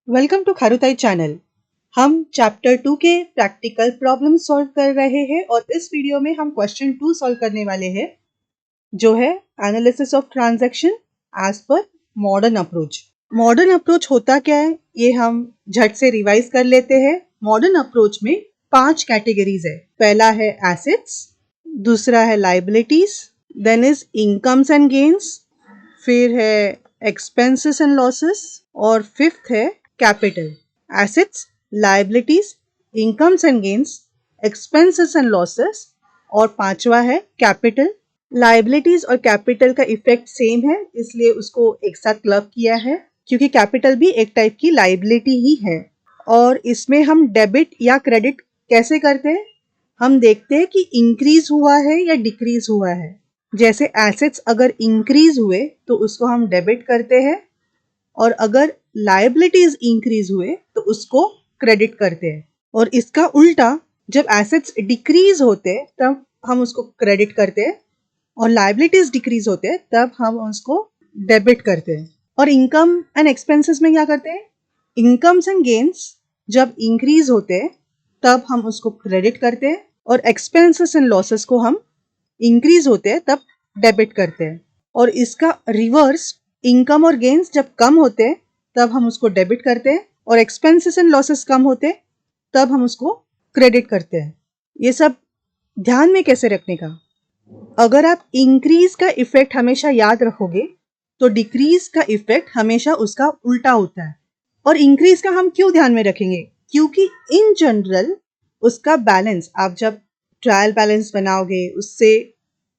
Welcome to खारुताई channel. हम chapter 2 के प्रैक्टिकल प्रॉब्लम सॉल्व कर रहे हैं और इस वीडियो में हम क्वेश्चन 2 सॉल्व करने वाले हैं, जो है एनालिसिस ऑफ ट्रांजैक्शन एज पर मॉडर्न अप्रोच। मॉडर्न अप्रोच होता क्या है, ये हम झट से रिवाइज कर लेते हैं। मॉडर्न अप्रोच में 5 कैटेगरीज है। पहला है एसेट्स, दूसरा है liabilities, then is incomes and gains, फिर है एक्सपेंसेस एंड लॉसेस और फिफ्थ है capital. Assets, liabilities, incomes and gains, expenses and losses और पांचवा है कैपिटल। लाइबिलिटीज और कैपिटल का इफेक्ट सेम है, इसलिए उसको एक साथ क्लब किया है, क्योंकि कैपिटल भी एक टाइप की लाइबिलिटी ही है। और इसमें हम डेबिट या क्रेडिट कैसे करते हैं, हम देखते हैं कि इंक्रीज हुआ है या डिक्रीज हुआ है। जैसे एसेट्स अगर इंक्रीज हुए तो उसको हम डेबिट करते हैं, और अगर लायबिलिटीज इंक्रीज हुए तो उसको क्रेडिट करते हैं। और इसका उल्टा, जब एसेट्स डिक्रीज होते हैं तब हम उसको क्रेडिट करते हैं, और लायबिलिटीज डिक्रीज होते हैं तब हम उसको डेबिट करते हैं। और इनकम एंड एक्सपेंसेस में क्या करते हैं, इनकम्स एंड गेन्स जब इंक्रीज होते हैं तब हम उसको क्रेडिट करते हैं, और एक्सपेंसेस एंड लॉसेस को हम इंक्रीज होते हैं तब डेबिट करते हैं। और इसका रिवर्स, इनकम और गेन्स जब कम होते हैं तब हम उसको डेबिट करते हैं, और एक्सपेंसेस एंड लॉसेस कम होते हैं तब हम उसको क्रेडिट करते हैं। ये सब ध्यान में कैसे रखने का, अगर आप इंक्रीज का इफेक्ट हमेशा याद रखोगे तो डिक्रीज का इफेक्ट हमेशा उसका उल्टा होता है। और इंक्रीज का हम क्यों ध्यान में रखेंगे, क्योंकि इन जनरल उसका बैलेंस, आप जब ट्रायल बैलेंस बनाओगे, उससे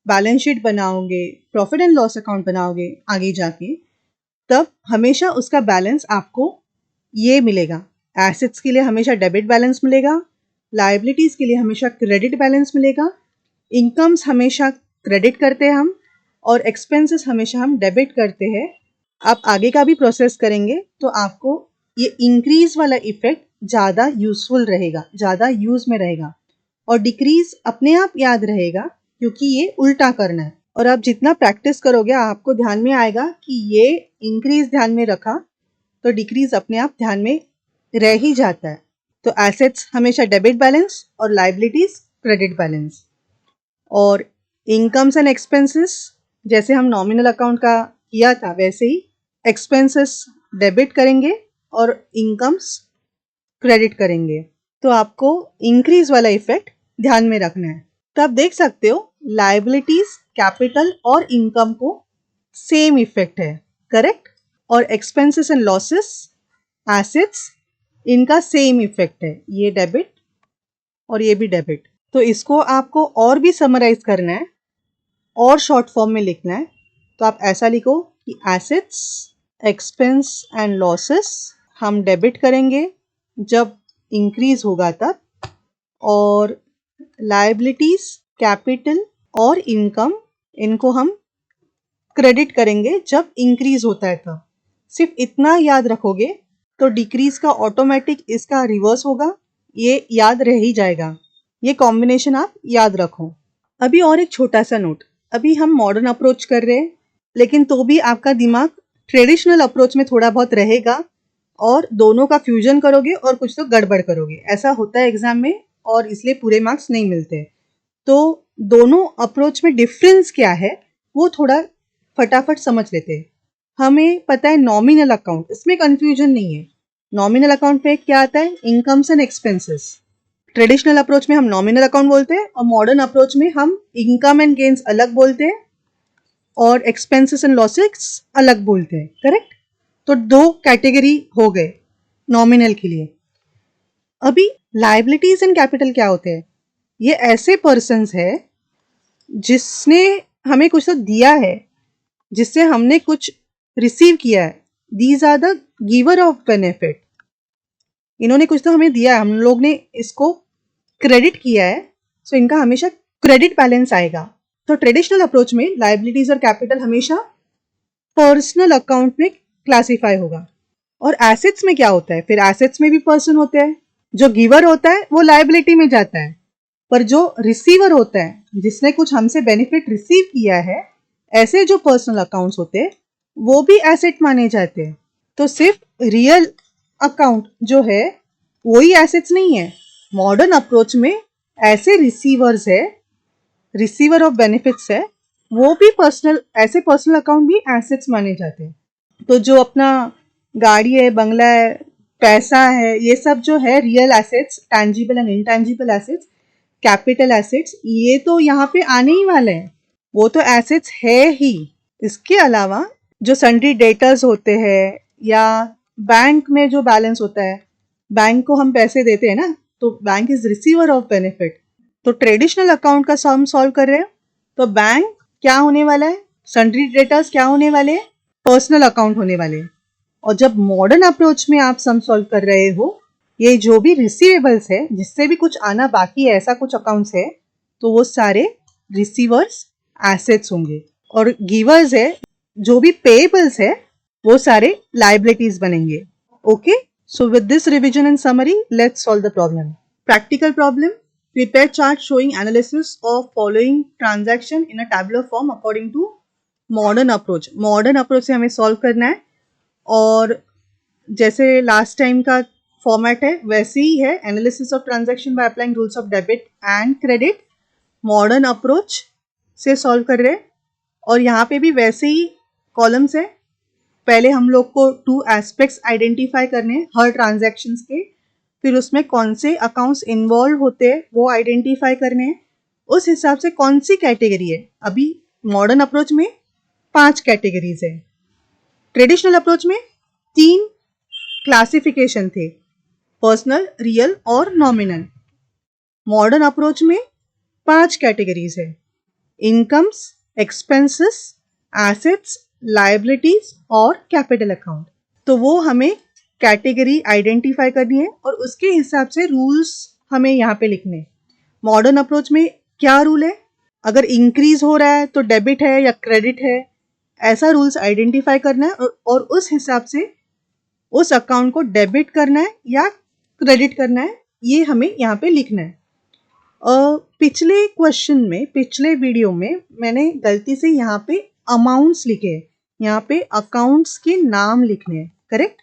बैलेंस शीट बनाओगे, प्रॉफिट एंड लॉस अकाउंट बनाओगे आगे जाके, तब हमेशा उसका बैलेंस आपको ये मिलेगा। एसेट्स के लिए हमेशा डेबिट बैलेंस मिलेगा, लायबिलिटीज के लिए हमेशा क्रेडिट बैलेंस मिलेगा, इनकम्स हमेशा क्रेडिट करते हैं हम, और एक्सपेंसेस हमेशा हम डेबिट करते हैं। आप आगे का भी प्रोसेस करेंगे तो आपको ये इंक्रीज वाला इफेक्ट ज़्यादा यूजफुल रहेगा, ज़्यादा यूज में रहेगा, और डिक्रीज अपने आप याद रहेगा क्योंकि ये उल्टा करना है। और आप जितना प्रैक्टिस करोगे आपको ध्यान में आएगा कि ये इंक्रीज ध्यान में रखा तो डिक्रीज अपने आप ध्यान में रह ही जाता है। तो एसेट्स हमेशा डेबिट बैलेंस और लायबिलिटीज क्रेडिट बैलेंस, और इनकम्स एंड एक्सपेंसेस जैसे हम नॉमिनल अकाउंट का किया था वैसे ही एक्सपेंसेस डेबिट करेंगे और इनकम्स क्रेडिट करेंगे। तो आपको इंक्रीज वाला इफेक्ट ध्यान में रखना है। तो आप देख सकते हो लायबिलिटीज, कैपिटल और इनकम को सेम इफेक्ट है, करेक्ट। और एक्सपेंसेस एंड लॉसेस, एसेट्स, इनका सेम इफेक्ट है, ये डेबिट और ये भी डेबिट। तो इसको आपको और भी समराइज करना है और शॉर्ट फॉर्म में लिखना है, तो आप ऐसा लिखो कि एसेट्स, एक्सपेंस एंड लॉसेस हम डेबिट करेंगे जब इंक्रीज होगा तब, और लायबिलिटीज, कैपिटल और इनकम इनको हम क्रेडिट करेंगे जब इंक्रीज होता है तब। सिर्फ इतना याद रखोगे तो डिक्रीज का ऑटोमेटिक इसका रिवर्स होगा, ये याद रह ही जाएगा। ये कॉम्बिनेशन आप याद रखो। अभी और एक छोटा सा नोट, अभी हम मॉडर्न अप्रोच कर रहे हैं, लेकिन तो भी आपका दिमाग ट्रेडिशनल अप्रोच में थोड़ा बहुत रहेगा, और दोनों का फ्यूजन करोगे और कुछ तो गड़बड़ करोगे, ऐसा होता है एग्जाम में, और इसलिए पूरे मार्क्स नहीं मिलते। तो दोनों अप्रोच में डिफरेंस क्या है वो थोड़ा फटाफट समझ लेते हैं। हमें पता है नॉमिनल अकाउंट, इसमें कंफ्यूजन नहीं है। नॉमिनल अकाउंट पे क्या आता है, incomes and expenses. Traditional approach में हम नॉमिनल अकाउंट बोलते हैं, और मॉडर्न अप्रोच में हम इनकम एंड गेन्स अलग बोलते हैं और एक्सपेंसेस एंड लॉसेस अलग बोलते हैं, करेक्ट। तो 2 कैटेगरी हो गए नॉमिनल के लिए। अभी लायबिलिटीज एंड कैपिटल क्या होते हैं, ये ऐसे पर्सन्स है जिसने हमें कुछ तो दिया है, जिससे हमने कुछ रिसीव किया है। These are the giver of benefit, इन्होंने कुछ तो हमें दिया है, हम लोग ने इसको क्रेडिट किया है, सो इनका हमेशा क्रेडिट बैलेंस आएगा। तो ट्रेडिशनल अप्रोच में लायबिलिटीज और कैपिटल हमेशा पर्सनल अकाउंट में क्लासिफाई होगा। और एसेट्स में क्या होता है, फिर एसेट्स में भी पर्सन होते हैं, जो गिवर होता है वो लायबिलिटी में जाता है, पर जो रिसीवर होता है, जिसने कुछ हमसे बेनिफिट रिसीव किया है, ऐसे जो पर्सनल अकाउंट्स होते हैं वो भी एसेट माने जाते हैं। तो सिर्फ रियल अकाउंट जो है वही एसेट्स नहीं है। मॉडर्न अप्रोच में ऐसे रिसीवर्स है, रिसीवर ऑफ बेनिफिट्स है, वो भी ऐसे पर्सनल अकाउंट भी एसेट्स माने जाते हैं। तो जो अपना गाड़ी है, बंगला है, पैसा है, ये सब जो है real assets, tangible and intangible assets, capital assets, ये तो यहाँ पे आने ही वाले हैं, वो तो एसेट्स है ही। इसके अलावा जो सन्ड्री डेटर्स होते हैं या बैंक में जो बैलेंस होता है, बैंक को हम पैसे देते हैं ना, तो bank is receiver of benefit. तो ट्रेडिशनल अकाउंट का सम सॉल्व कर रहे हैं, तो बैंक क्या होने वाला है, सन्ड्री डेटर्स क्या होने वाले हैं, पर्सनल अकाउंट होने वाले हैं। और जब मॉडर्न अप्रोच में आप सम सॉल्व कर रहे हो, ये जो भी रिसीवेबल्स है, जिससे भी कुछ आना बाकी है, ऐसा कुछ अकाउंट्स है, तो वो सारे रिसीवर्स एसेट्स होंगे, और गिवर्स है, जो भी पेएबल्स है, वो सारे लाइबिलिटीज बनेंगे। Okay, so with this revision and summary, let's solve the problem. Practical problem, prepare chart showing analysis of following transaction in a tabular form according to modern approach। modern approach से हमें solve करना है, और जैसे last time का format है वैसे ही है, analysis of transaction by applying rules of debit and credit, modern approach से सॉल्व कर रहे हैं। और यहाँ पे भी वैसे ही कॉलम्स है, पहले हम लोग को 2 एस्पेक्ट्स आइडेंटिफाई करने हैं हर ट्रांजैक्शंस के, फिर उसमें कौन से अकाउंट्स इन्वॉल्व होते हैं वो आइडेंटिफाई करने हैं, उस हिसाब से कौन सी कैटेगरी है। अभी मॉडर्न अप्रोच में 5 कैटेगरीज है, ट्रेडिशनल अप्रोच में 3 क्लासिफिकेशन थे, पर्सनल, रियल और नॉमिनल। मॉडर्न अप्रोच में 5 कैटेगरीज है, इनकम्स, एक्सपेंसेस, एसेट्स, लायबिलिटीज और कैपिटल अकाउंट। तो वो हमें कैटेगरी आइडेंटिफाई करनी है और उसके हिसाब से रूल्स हमें यहाँ पे लिखने। मॉडर्न अप्रोच में क्या रूल है, अगर इंक्रीज हो रहा है तो डेबिट है या क्रेडिट है, ऐसा रूल्स आइडेंटिफाई करना है, और उस हिसाब से उस अकाउंट को डेबिट करना है या क्रेडिट करना है, ये हमें यहाँ पे लिखना है। पिछले क्वेश्चन में, पिछले वीडियो में मैंने गलती से यहाँ पे अमाउंट्स लिखे, यहाँ पे अकाउंट्स के नाम लिखने हैं, करेक्ट?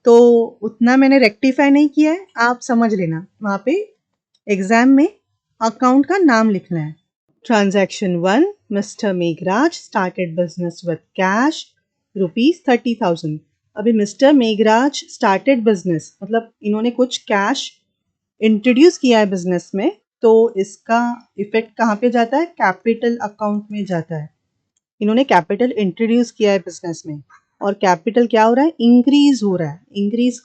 तो उतना मैंने रेक्टिफाई नहीं किया है, आप समझ लेना, वहाँ पे एग्जाम में अकाउंट का नाम लिखना है। Transaction 1, mister Meghraj started business with cash ₹30,000। अभी मिस्टर मेघराज स्टार्टेड बिजनेस मतलब इन्होंने कुछ कैश इंट्रोड्यूस किया है बिजनेस में, तो इसका इफेक्ट कहाँ पे जाता है, कैपिटल अकाउंट में जाता है। इन्होंने कैपिटल इंट्रोड्यूस किया है बिजनेस में, और कैपिटल क्या हो रहा है, इंक्रीज हो रहा है। इंक्रीज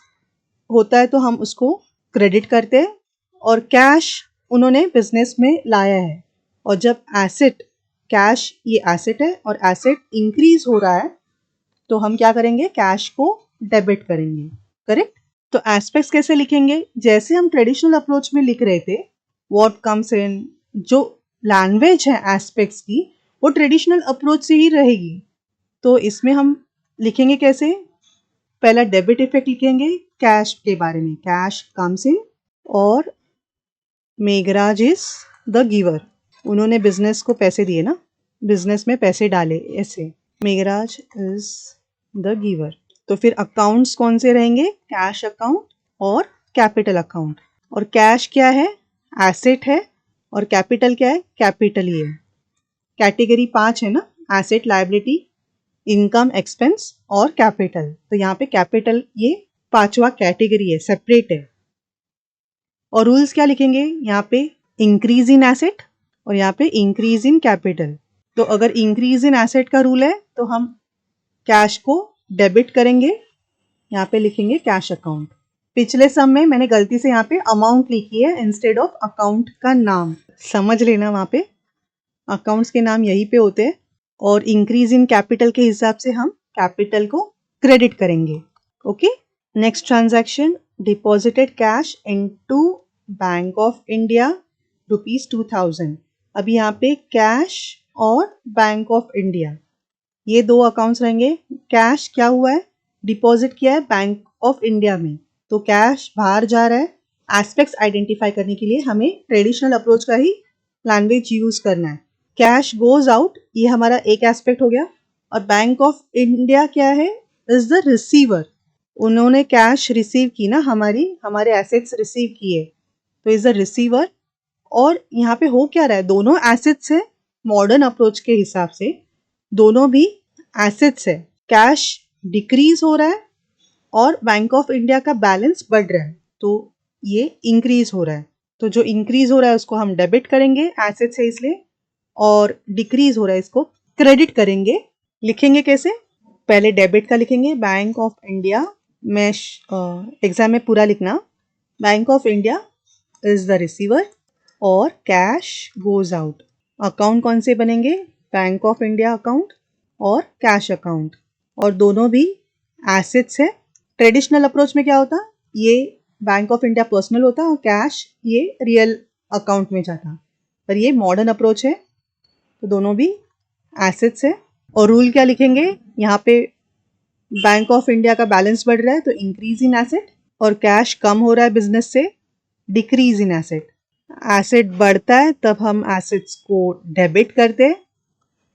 होता है तो हम उसको क्रेडिट करते हैं, और कैश उन्होंने बिजनेस में लाया है, और जब एसेट, कैश ये एसेट है और एसेट इंक्रीज हो रहा है, तो हम क्या करेंगे, कैश को डेबिट करेंगे, करेक्ट? तो एस्पेक्ट्स कैसे लिखेंगे, जैसे हम ट्रेडिशनल अप्रोच में लिख रहे थे, व्हाट कम्स इन, जो लैंग्वेज है एस्पेक्ट्स की वो ट्रेडिशनल अप्रोच से ही रहेगी। तो इसमें हम लिखेंगे कैसे, पहला डेबिट इफेक्ट लिखेंगे कैश के बारे में, कैश कम्स इन, और मेघराज इज द गिवर, उन्होंने बिजनेस को पैसे दिए ना, बिजनेस में पैसे डाले, ऐसे मेघराज इज द गिवर। तो फिर अकाउंट्स कौन से रहेंगे, कैश अकाउंट और कैपिटल अकाउंट। और कैश क्या है, एसेट है, और कैपिटल क्या है, कैपिटल ही है। कैटेगरी 5 है ना, एसेट, लायबिलिटी, इनकम, एक्सपेंस और कैपिटल। तो यहाँ पे कैपिटल ये 5वां कैटेगरी है, सेपरेट है। और रूल्स क्या लिखेंगे, यहाँ पे इंक्रीज इन एसेट और यहाँ पे इंक्रीज इन कैपिटल। तो अगर इंक्रीज इन एसेट का रूल है तो हम कैश को डेबिट करेंगे, यहाँ पे लिखेंगे कैश अकाउंट। पिछले सम में मैंने गलती से यहाँ पे अमाउंट लिखी है इंस्टेड ऑफ अकाउंट का नाम, समझ लेना, वहाँ पे अकाउंट्स के नाम यहीं पे होते हैं। और इंक्रीज इन कैपिटल के हिसाब से हम कैपिटल को क्रेडिट करेंगे। Okay, next transaction, deposited cash into bank of India ₹2000। अभी यहाँ पे कैश और बैंक ऑफ इंडिया ये 2 अकाउंट्स रहेंगे। कैश क्या हुआ है, डिपॉजिट किया है बैंक ऑफ इंडिया में, तो कैश बाहर जा रहा है। एस्पेक्ट्स आइडेंटिफाई करने के लिए हमें ट्रेडिशनल अप्रोच का ही लैंग्वेज यूज करना है। कैश गोज आउट, ये हमारा एक एस्पेक्ट हो गया। और बैंक ऑफ इंडिया क्या है, इज द रिसीवर, उन्होंने कैश रिसीव की ना, हमारे एसेट्स रिसीव किए, तो इज अ रिसीवर। और यहाँ पे हो क्या रहा है, दोनों एसेट्स है। मॉडर्न अप्रोच के हिसाब से दोनों भी एसेट्स है। कैश डिक्रीज हो रहा है और बैंक ऑफ इंडिया का बैलेंस बढ़ रहा है, तो ये इंक्रीज हो रहा है। तो जो इंक्रीज हो रहा है उसको हम डेबिट करेंगे, एसेट्स है इसलिए, और डिक्रीज हो रहा है इसको क्रेडिट करेंगे। लिखेंगे कैसे, पहले डेबिट का लिखेंगे, बैंक ऑफ इंडिया में एग्जाम में पूरा लिखना, bank of India is the receiver और कैश गोज आउट। अकाउंट कौन से बनेंगे, बैंक ऑफ इंडिया अकाउंट और कैश अकाउंट, और दोनों भी एसेट्स है। ट्रेडिशनल अप्रोच में क्या होता, ये बैंक ऑफ इंडिया पर्सनल होता और कैश ये रियल अकाउंट में जाता, पर ये मॉडर्न अप्रोच है, तो दोनों भी एसेट्स है। और रूल क्या लिखेंगे, यहाँ पे बैंक ऑफ इंडिया का बैलेंस बढ़ रहा है तो इंक्रीज इन एसेट, और कैश कम हो रहा है बिजनेस से, डिक्रीज इन एसेट। एसेट बढ़ता है तब हम एसेट्स को डेबिट करते हैं,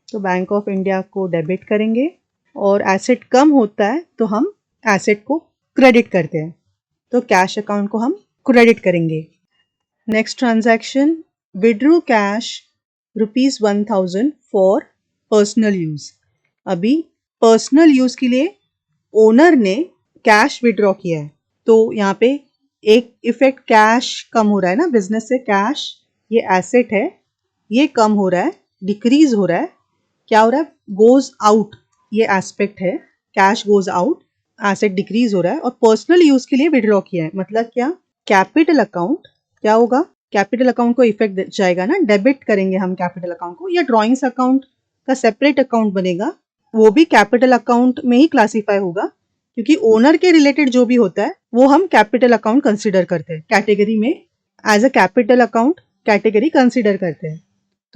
तो बैंक ऑफ इंडिया को डेबिट करेंगे, और एसेट कम होता है तो हम एसेट को क्रेडिट करते हैं, तो कैश अकाउंट को हम क्रेडिट करेंगे। Next transaction, withdrew cash ₹1000 for personal use. अभी पर्सनल यूज के लिए ओनर ने कैश विड्रॉ किया है, तो यहाँ पे एक इफेक्ट, कैश कम हो रहा है ना बिजनेस से, कैश ये एसेट है, ये कम हो रहा है, डिक्रीज हो रहा है। क्या हो रहा है, गोज आउट, ये एस्पेक्ट है, cash goes out, asset decrease हो रहा है, और पर्सनल यूज के लिए विड्रॉ किया है, मतलब क्या, कैपिटल अकाउंट क्या होगा, कैपिटल अकाउंट को इफेक्ट जाएगा ना, डेबिट करेंगे हम कैपिटल अकाउंट को, या ड्रॉइंग्स अकाउंट का सेपरेट अकाउंट बनेगा, वो भी कैपिटल अकाउंट में ही क्लासीफाई होगा, क्योंकि ओनर के रिलेटेड जो भी होता है वो हम कैपिटल अकाउंट कंसिडर करते हैं, कैटेगरी में as a capital account category consider करते हैं।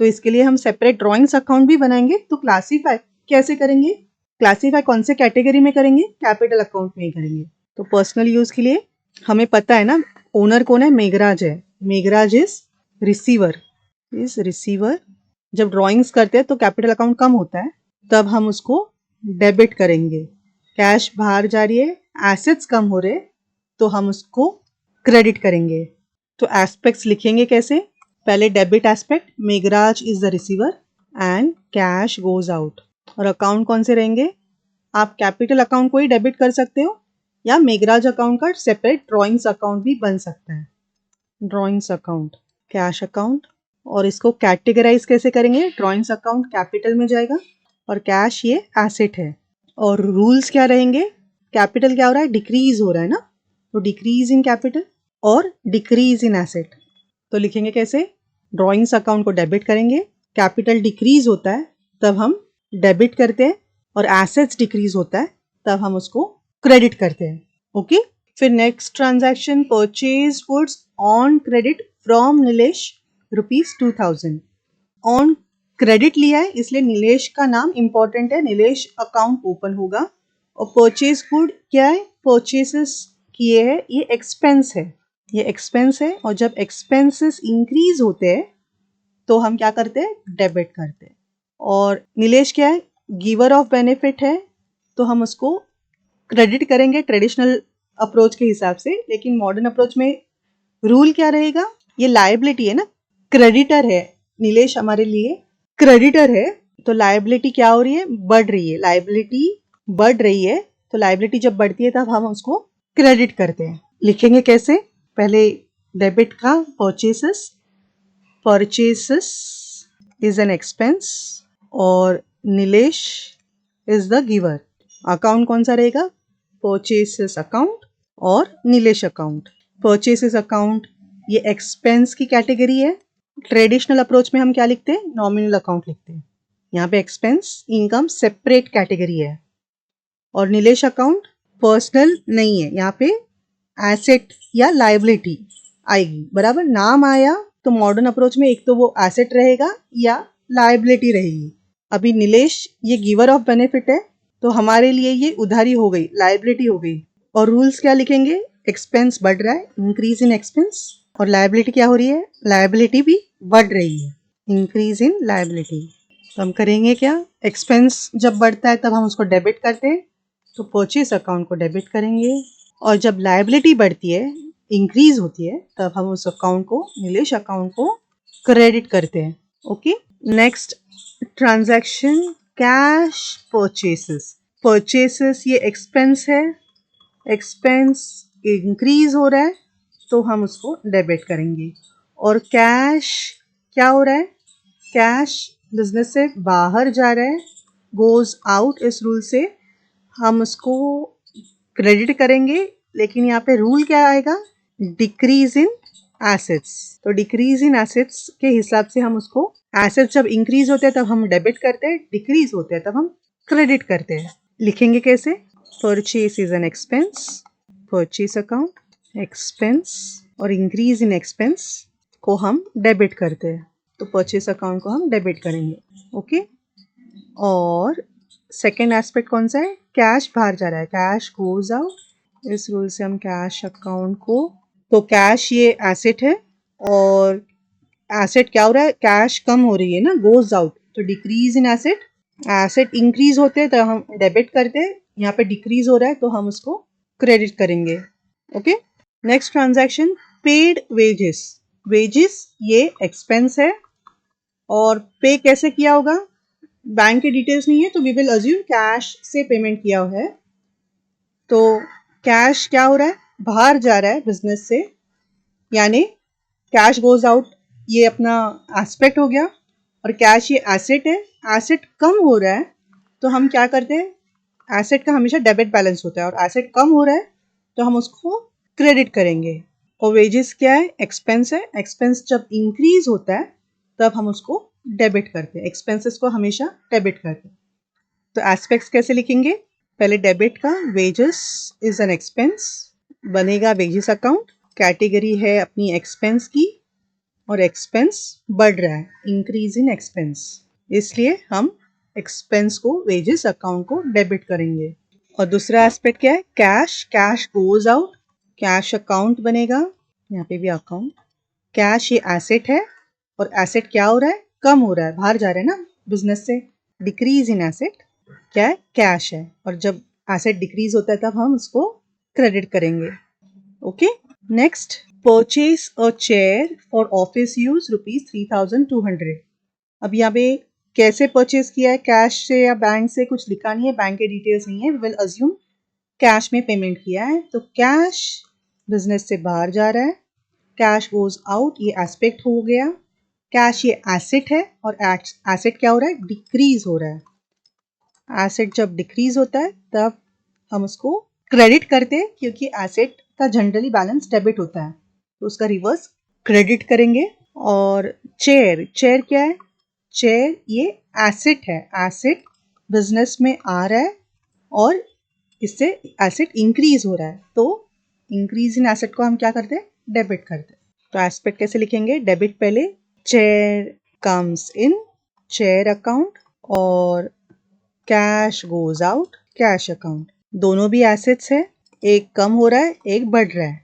तो इसके लिए हम सेपरेट ड्रॉइंग्स अकाउंट भी बनाएंगे। तो क्लासीफाई कैसे करेंगे, क्लासीफाई कौन से कैटेगरी में करेंगे, कैपिटल अकाउंट में ही करेंगे। तो पर्सनल यूज के लिए हमें पता है ना, ओनर कौन है, मेघराज है, मेघराज इज रिसीवर। जब ड्रॉइंग्स करते हैं तो कैपिटल अकाउंट कम होता है, तब हम उसको डेबिट करेंगे। कैश बाहर जा रही है, एसेट्स कम हो रहे, तो हम उसको क्रेडिट करेंगे। तो एस्पेक्ट्स लिखेंगे कैसे, पहले debit aspect, Meghraj is the receiver and cash goes out. और अकाउंट कौन से रहेंगे, आप कैपिटल अकाउंट को ही डेबिट कर सकते हो, या मेघराज अकाउंट का सेपरेट ड्रॉइंग्स अकाउंट भी बन सकता है, ड्रॉइंग्स अकाउंट, कैश अकाउंट। और इसको कैटेगराइज कैसे करेंगे, ड्रॉइंग्स अकाउंट कैपिटल में जाएगा और कैश ये एसेट है। और रूल्स क्या रहेंगे, कैपिटल क्या हो रहा है, डिक्रीज हो रहा है ना, तो डिक्रीज इन कैपिटल और डिक्रीज इन एसेट। तो लिखेंगे कैसे, ड्रॉइंग्स अकाउंट को डेबिट करेंगे, कैपिटल डिक्रीज होता है तब हम डेबिट करते हैं, और एसेट्स डिक्रीज होता है तब हम उसको क्रेडिट करते हैं। ओके, फिर next transaction, purchase goods on credit from Nilesh ₹2000। On credit लिया है इसलिए नीलेश का नाम इंपॉर्टेंट है, नीलेश अकाउंट ओपन होगा। और परचेज गुड क्या है, परचेसेस किए हैं, ये एक्सपेंस है, ये एक्सपेंस है, और जब एक्सपेंसेस इंक्रीज होते हैं तो हम क्या करते हैं, डेबिट करते हैं। और नीलेश क्या है, गिवर ऑफ बेनिफिट है, तो हम उसको क्रेडिट करेंगे ट्रेडिशनल अप्रोच के हिसाब से। लेकिन मॉडर्न अप्रोच में रूल क्या रहेगा, ये लायबिलिटी है ना, क्रेडिटर है, नीलेश हमारे लिए क्रेडिटर है, तो लायबिलिटी क्या हो रही है, बढ़ रही है, लायबिलिटी बढ़ रही है, तो लायबिलिटी जब बढ़ती है तब हम उसको क्रेडिट करते हैं। लिखेंगे कैसे, पहले डेबिट का, परचेसेस इज एन एक्सपेंस और Nilesh is the giver. Account कौन सा रहेगा, परचेसेस अकाउंट और नीलेश अकाउंट। परचेसेस अकाउंट ये एक्सपेंस की कैटेगरी है। ट्रेडिशनल अप्रोच में हम क्या लिखते हैं, नॉमिनल अकाउंट लिखते हैं, यहाँ पे एक्सपेंस इनकम सेपरेट कैटेगरी है। और नीलेश अकाउंट पर्सनल नहीं है, यहाँ पे एसेट या लायबिलिटी आएगी, बराबर नाम आया तो मॉडर्न अप्रोच में एक तो वो एसेट रहेगा या लायबिलिटी रहेगी। अभी नीलेश ये गिवर ऑफ बेनिफिट है, तो हमारे लिए ये उधारी हो गई, लायबिलिटी हो गई। और रूल्स क्या लिखेंगे, एक्सपेंस बढ़ रहा है, इंक्रीज इन एक्सपेंस, और लायबिलिटी क्या हो रही है, लायबिलिटी भी बढ़ रही है, इंक्रीज इन लायबिलिटी। तो हम करेंगे क्या, एक्सपेंस जब बढ़ता है तब हम उसको डेबिट करते हैं, तो परचेस अकाउंट को डेबिट करेंगे। और जब लायबिलिटी बढ़ती है, इंक्रीज होती है, तब हम उस अकाउंट को, निवेश अकाउंट को क्रेडिट करते हैं। Okay, next transaction cash purchases. Purchases ये एक्सपेंस है, एक्सपेंस इंक्रीज हो रहा है तो हम उसको डेबिट करेंगे। और कैश क्या हो रहा है, कैश बिजनेस से बाहर जा रहा है, गोज आउट, इस रूल से हम उसको क्रेडिट करेंगे। लेकिन यहाँ पे रूल क्या आएगा, डिक्रीज इन एसेट्स। तो डिक्रीज इन एसेट्स के हिसाब से हम उसको, एसेट्स जब इंक्रीज होते हैं तब हम डेबिट करते हैं, डिक्रीज होते हैं तब हम क्रेडिट करते हैं। लिखेंगे कैसे, purchase is an expense, purchase account expense, और इंक्रीज इन एक्सपेंस को हम डेबिट करते हैं, तो परचेस अकाउंट को हम डेबिट करेंगे। ओके, और सेकेंड एस्पेक्ट कौन सा है, कैश बाहर जा रहा है, कैश गोज आउट, इस रूल से हम कैश अकाउंट को, तो कैश ये एसेट है और एसेट क्या हो रहा है, कैश कम हो रही है ना, गोज आउट, तो decrease in asset. Asset increase होते हैं तो हम डेबिट करते हैं, यहाँ पे डिक्रीज हो रहा है तो हम उसको क्रेडिट करेंगे। Okay, next transaction paid wages. Wages ये एक्सपेंस है और पे कैसे किया होगा, बैंक के डिटेल्स नहीं है तो वी विल अज्यूम कैश से पेमेंट किया हुआ है। तो कैश क्या हो रहा है, बाहर जा रहा है बिजनेस से, यानी कैश गोज आउट, ये अपना एस्पेक्ट हो गया। और कैश ये एसेट है, एसेट कम हो रहा है तो हम क्या करते हैं, एसेट का हमेशा डेबिट बैलेंस होता है और एसेट कम हो रहा है तो हम उसको क्रेडिट करेंगे। और वेजेस क्या है, एक्सपेंस है, एक्सपेंस जब इंक्रीज होता है तब हम उसको डेबिट करते हैं, एक्सपेंसेस को हमेशा डेबिट करते हैं। तो एस्पेक्ट्स कैसे लिखेंगे, पहले डेबिट का, वेजेस इज एन एक्सपेंस, बनेगा वेजेस अकाउंट, कैटेगरी है अपनी एक्सपेंस की और एक्सपेंस बढ़ रहा है, इंक्रीज इन एक्सपेंस, इसलिए हम एक्सपेंस को, वेजेस अकाउंट को डेबिट करेंगे। और दूसरा एस्पेक्ट क्या है, cash, cash goes out, cash account बनेगा, यहाँ पे भी अकाउंट, कैश ये एसेट है और एसेट क्या हो रहा है, कम हो रहा है, बाहर जा रहा है ना बिजनेस से, डिक्रीज इन एसेट क्या है, कैश है, और जब एसेट डिक्रीज होता है तब हम उसको क्रेडिट करेंगे। Okay, next purchase a chair for office use ₹3200। अब यहाँ पे कैसे परचेज किया है, कैश से या बैंक से, कुछ लिखा नहीं है, बैंक के डिटेल्स नहीं है, वी विल अज्यूम कैश में पेमेंट किया है। तो कैश बिजनेस से बाहर जा रहा है, कैश गोज आउट, ये एस्पेक्ट हो गया, कैश ये एसेट है और एसेट क्या हो रहा है, डिक्रीज हो रहा है। एसेट जब डिक्रीज होता है तब हम उसको क्रेडिट करते हैं, क्योंकि एसेट का जनरली बैलेंस डेबिट होता है तो उसका रिवर्स क्रेडिट करेंगे। और चेयर, चेयर क्या है, चेयर ये एसेट है, एसेट बिजनेस में आ रहा है और इससे एसेट इंक्रीज हो रहा है, तो इंक्रीज इन एसेट को हम क्या करते हैं, डेबिट करते हैं। तो एस्पेक्ट कैसे लिखेंगे, डेबिट पहले, chair comes in, chair account, और cash goes out, cash account, दोनों भी एसेट्स है, एक कम हो रहा है एक बढ़ रहा है,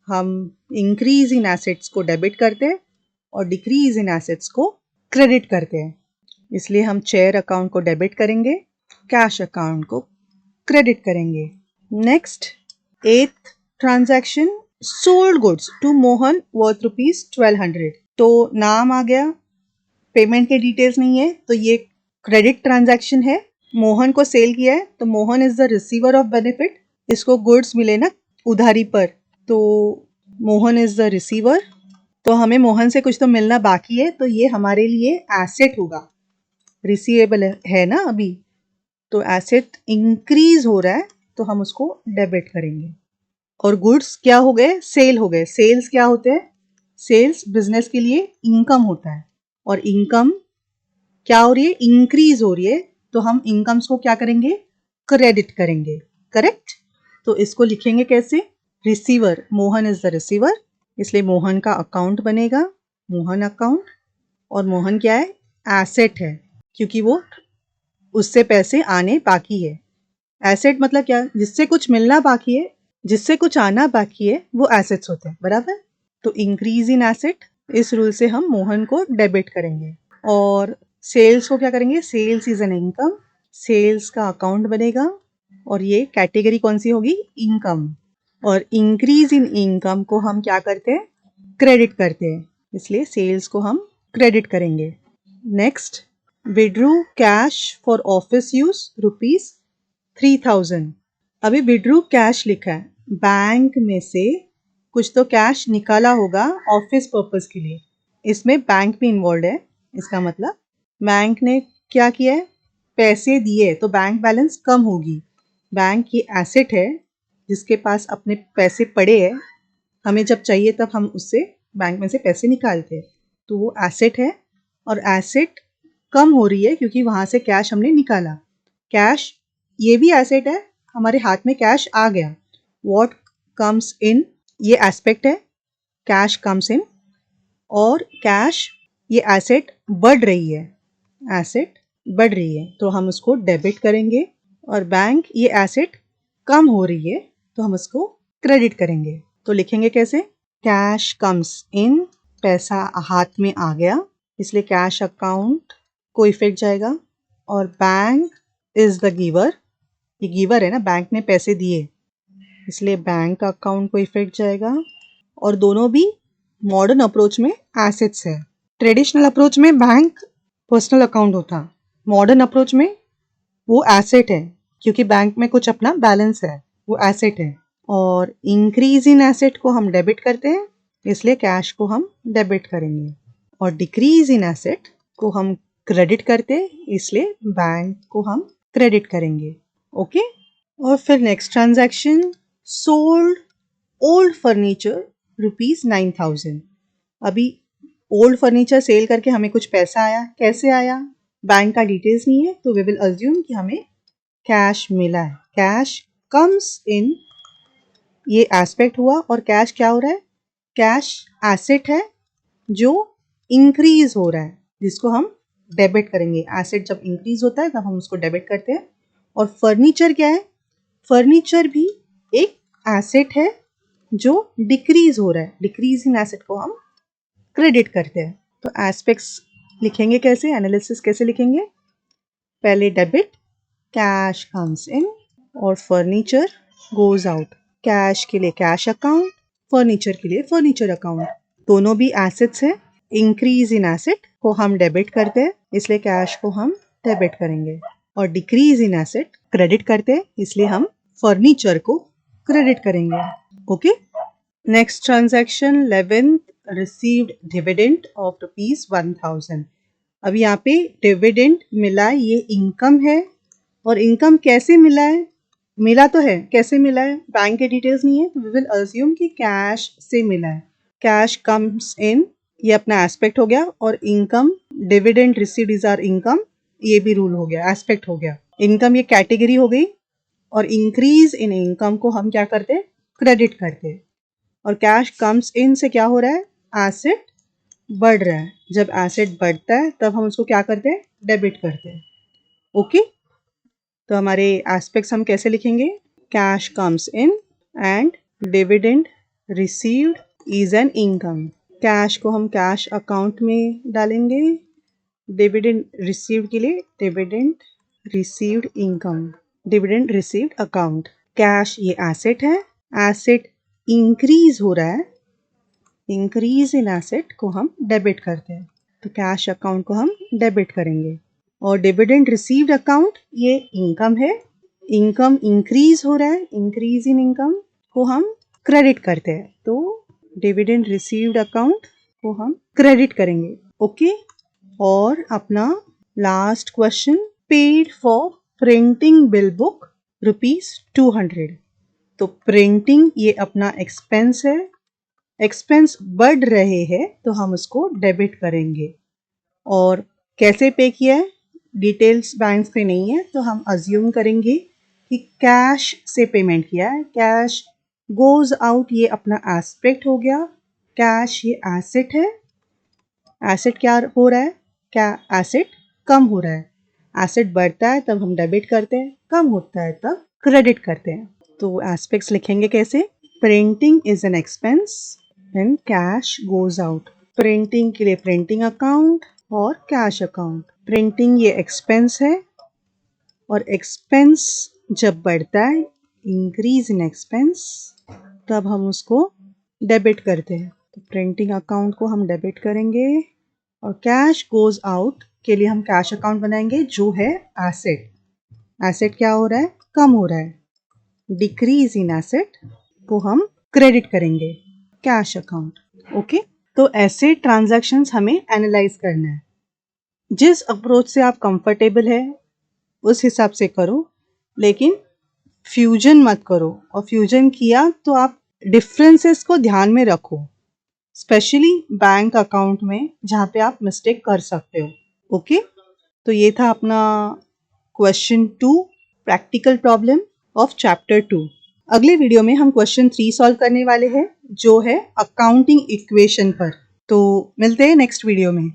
हम इंक्रीज इन एसेट्स को डेबिट करते हैं और डिक्रीज इन एसेट्स को क्रेडिट करते हैं, इसलिए हम चेयर अकाउंट को डेबिट करेंगे, कैश अकाउंट को क्रेडिट करेंगे। Next 8th transaction, sold goods to Mohan worth ₹1200। तो नाम आ गया, पेमेंट के डिटेल्स नहीं है तो ये क्रेडिट ट्रांजैक्शन है, मोहन को सेल किया है तो Mohan is the receiver of benefit, इसको गुड्स मिले ना उधारी पर, तो मोहन इज द रिसीवर, तो हमें मोहन से कुछ तो मिलना बाकी है, तो ये हमारे लिए एसेट होगा, रिसीवेबल है ना अभी, तो एसेट इंक्रीज हो रहा है तो हम उसको डेबिट करेंगे। और गुड्स क्या हो गए, सेल हो गए, सेल्स क्या होते हैं, सेल्स बिजनेस के लिए इनकम होता है, और इनकम क्या हो रही है, इंक्रीज हो रही है, तो हम इनकम्स को क्या करेंगे, क्रेडिट करेंगे, करेक्ट। तो इसको लिखेंगे कैसे, receiver, Mohan is the receiver, इसलिए मोहन का अकाउंट बनेगा, मोहन अकाउंट, और मोहन क्या है, एसेट है, क्योंकि वो उससे पैसे आने बाकी है। एसेट मतलब क्या, जिससे कुछ मिलना बाकी है, जिससे कुछ आना बाकी है, वो एसेट्स होते हैं, बराबर। तो इंक्रीज इन एसेट, इस रूल से हम मोहन को डेबिट करेंगे। और सेल्स को क्या करेंगे, sales is an income, sales का अकाउंट बनेगा, और ये कैटेगरी कौन सी होगी, इनकम। और इंक्रीज इन इनकम को हम क्या करते हैं, क्रेडिट करते हैं, इसलिए सेल्स को हम क्रेडिट करेंगे। Next, withdrew cash for office use ₹3000। अभी विड्रू कैश लिखा है, बैंक में से कुछ तो कैश निकाला होगा ऑफिस पर्पस के लिए, इसमें बैंक भी इन्वॉल्व है। इसका मतलब बैंक ने क्या किया है, पैसे दिए, तो बैंक बैलेंस कम होगी। बैंक ये एसेट है जिसके पास अपने पैसे पड़े हैं, हमें जब चाहिए तब हम उससे बैंक में से पैसे निकालते हैं, तो वो एसेट है और एसेट कम हो रही है क्योंकि वहाँ से कैश हमने निकाला। कैश ये भी एसेट है, हमारे हाथ में कैश आ गया। व्हाट कम्स इन, ये एस्पेक्ट है, कैश कम्स इन, और कैश ये एसेट बढ़ रही है, एसेट बढ़ रही है तो हम उसको डेबिट करेंगे। और बैंक ये एसेट कम हो रही है तो हम उसको क्रेडिट करेंगे। तो लिखेंगे कैसे, कैश कम्स इन, पैसा हाथ में आ गया इसलिए कैश अकाउंट को इफेक्ट जाएगा। और बैंक इज द गिवर, ये गिवर है ना, बैंक ने पैसे दिए इसलिए बैंक अकाउंट को इफेक्ट जाएगा। और दोनों भी मॉडर्न अप्रोच में एसेट्स है। ट्रेडिशनल अप्रोच में बैंक पर्सनल अकाउंट होता, मॉडर्न अप्रोच में वो एसेट है क्योंकि बैंक में कुछ अपना बैलेंस है, वो एसेट है। और इंक्रीज इन एसेट को हम डेबिट करते हैं इसलिए कैश को हम डेबिट करेंगे। और डिक्रीज इन एसेट को हम क्रेडिट करते हैं इसलिए बैंक को हम क्रेडिट करेंगे। ओके। और फिर next transaction, sold old furniture ₹9000। अभी ओल्ड फर्नीचर सेल करके हमें कुछ पैसा आया, कैसे आया, बैंक का डिटेल्स नहीं है तो वी विल अज्यूम कि हमें कैश मिला है। कैश कम्स इन, ये एस्पेक्ट हुआ, और कैश क्या हो रहा है, कैश एसेट है जो इंक्रीज हो रहा है जिसको हम डेबिट करेंगे। एसेट जब इंक्रीज होता है तब हम उसको डेबिट करते हैं। और फर्नीचर क्या है, फर्नीचर भी एक एसेट है जो डिक्रीज हो रहा है, डिक्रीज इन एसेट को हम क्रेडिट करते हैं। तो एस्पेक्ट्स लिखेंगे कैसे, एनालिसिस कैसे लिखेंगे, पहले डेबिट, कैश कम्स इन, और फर्नीचर गोज आउट। कैश के लिए कैश अकाउंट, फर्नीचर के लिए फर्नीचर अकाउंट, दोनों भी एसेट्स है। इंक्रीज इन एसेट को हम डेबिट करते हैं इसलिए कैश को हम डेबिट करेंगे। और डिक्रीज इन एसेट क्रेडिट करते हैं इसलिए हम फर्नीचर को क्रेडिट करेंगे। Okay. Next transaction, 11th received dividend of ₹1000। अब यहाँ पे डिविडेंड मिला, ये इनकम है। और इनकम कैसे मिला है, मिला तो है, कैसे मिला है, बैंक के डिटेल्स नहीं है, वी विल अज्यूम कि कैश से मिला है। कैश कम्स इन, ये अपना एस्पेक्ट हो गया, और income, dividend received is our income, ये भी रूल हो गया, एस्पेक्ट हो गया। इनकम ये कैटेगरी हो गई, और इंक्रीज इन इनकम को हम क्या करते हैं, क्रेडिट करते हैं। और कैश कम्स इन से क्या हो रहा है, एसेट बढ़ रहा है, जब एसेट बढ़ता है तब हम उसको क्या करते हैं, डेबिट करते हैं। ओके। तो हमारे एस्पेक्ट्स हम कैसे लिखेंगे, cash comes in and dividend received is an income. Cash को हम कैश अकाउंट में डालेंगे, डिविडेंड रिसीव्ड के लिए dividend received income, dividend received account. Cash ये एसेट है, एसेट इंक्रीज हो रहा है, इंक्रीज इन एसेट को हम डेबिट करते हैं, तो कैश अकाउंट को हम डेबिट करेंगे। और डिविडेंड रिसीव्ड अकाउंट ये इनकम है, इनकम इंक्रीज हो रहा है, इंक्रीज इन इनकम को हम क्रेडिट करते हैं, तो डिविडेंड रिसीव्ड अकाउंट को हम क्रेडिट करेंगे। ओके। और अपना last question, paid for printing bill book ₹200। तो प्रिंटिंग ये अपना एक्सपेंस है, एक्सपेंस बढ़ रहे हैं तो हम उसको डेबिट करेंगे। और कैसे पे किया है, डिटेल्स बैंक पे नहीं है तो हम अज्यूम करेंगे कि कैश से पेमेंट किया है। कैश गोज आउट ये अपना एस्पेक्ट हो गया, कैश ये एसेट है, एसेट क्या हो रहा है, क्या एसेट कम हो रहा है, एसेट बढ़ता है तब हम डेबिट करते हैं, कम होता है तब क्रेडिट करते हैं। तो एस्पेक्ट्स लिखेंगे कैसे, printing is an expense and cash goes out. Printing के लिए प्रिंटिंग अकाउंट और कैश अकाउंट। प्रिंटिंग ये एक्सपेंस है और एक्सपेंस जब बढ़ता है इंक्रीज इन एक्सपेंस, तब हम उसको डेबिट करते हैं। तो प्रिंटिंग अकाउंट को हम डेबिट करेंगे और कैश गोज आउट के लिए हम कैश अकाउंट बनाएंगे जो है एसेट। एसेट क्या हो रहा है? कम हो रहा है। डिक्रीज इन एसेट को हम क्रेडिट करेंगे कैश अकाउंट। ओके, तो ऐसे ट्रांजैक्शंस हमें एनालाइज करना है। जिस अप्रोच से आप कंफर्टेबल है उस हिसाब से करो, लेकिन फ्यूजन मत करो। और फ्यूजन किया तो आप डिफरेंसेस को ध्यान में रखो, स्पेशली बैंक अकाउंट में जहाँ पे आप मिस्टेक कर सकते हो। ओके, तो ये था अपना question 2 practical problem of chapter 2। अगले वीडियो में हम क्वेश्चन 3 सॉल्व करने वाले हैं जो है अकाउंटिंग इक्वेशन पर। तो मिलते हैं नेक्स्ट वीडियो में।